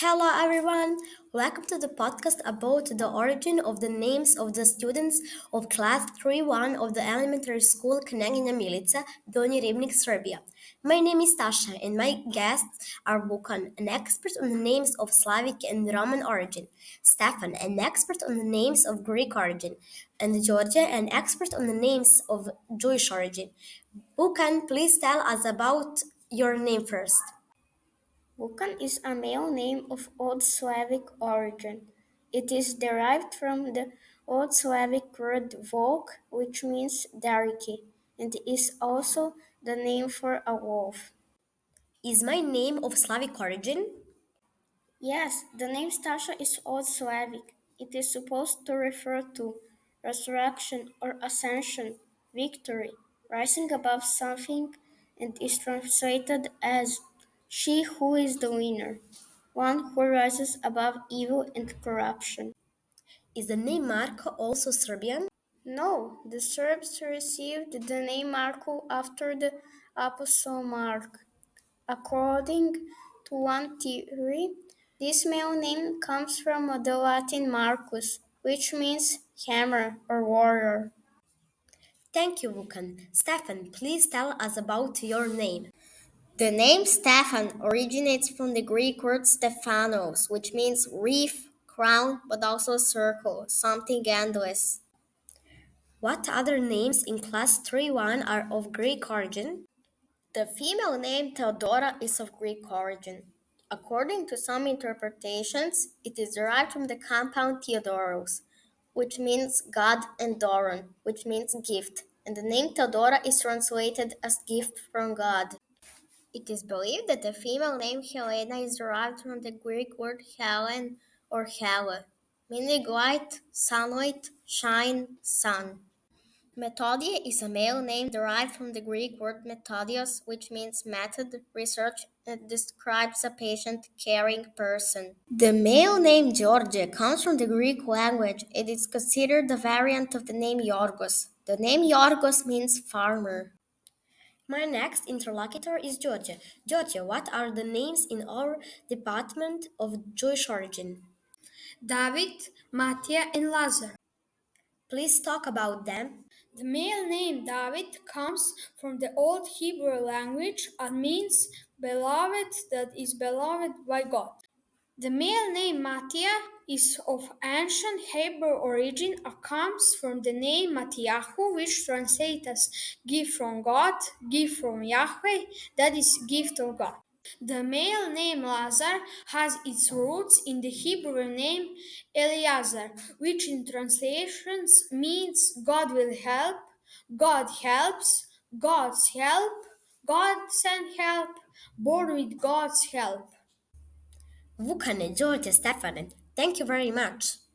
Hello everyone, welcome to the podcast about the origin of the names of the students of class 3-1 of the elementary school Kneginja Milica, Donji Ribnik, Serbia. My name is Tasha and my guests are Vukan, an expert on the names of Slavic and Roman origin, Stefan, an expert on the names of Greek origin, and Georgia, an expert on the names of Jewish origin. Vukan, please tell us about your name first. Vukan is a male name of Old Slavic origin. It is derived from the Old Slavic word volk, which means donkey, and is also the name for a wolf. Is my name of Slavic origin? Yes, the name Stasha is Old Slavic. It is supposed to refer to resurrection or ascension, victory, rising above something, and is translated as she who is the winner, one who rises above evil and corruption. Is the name Marko also Serbian? No, the Serbs received the name Marko after the Apostle Mark. According to one theory, this male name comes from the Latin Marcus, which means hammer or warrior. Thank you, Vukan. Stefan, please tell us about your name. The name Stefan originates from the Greek word Stephanos, which means wreath, crown, but also circle, something endless. What other names in class 3-1 are of Greek origin? The female name Theodora is of Greek origin. According to some interpretations, it is derived from the compound Theodoros, which means God, and Doron, which means gift, and the name Theodora is translated as gift from God. It is believed that the female name Helena is derived from the Greek word Helen or Hele, meaning light, sunlight, shine, sun. Methodie is a male name derived from the Greek word methodios, which means method, research, and describes a patient, caring person. The male name George comes from the Greek language. It is considered a variant of the name Yorgos. The name Yorgos means farmer. My next interlocutor is Georgia. Georgia, what are the names in our department of Jewish origin? David, Mattia, and Lazar. Please talk about them. The male name David comes from the Old Hebrew language and means beloved, that is beloved by God. The male name Mattia is of ancient Hebrew origin and comes from the name Mattiyahu, which translates as gift from God, gift from Yahweh, that is gift of God. The male name Lazar has its roots in the Hebrew name Eleazar, which in translations means God will help, God helps, God's help, God send help, born with God's help. Vukane, Georgia, Stefan, thank you very much.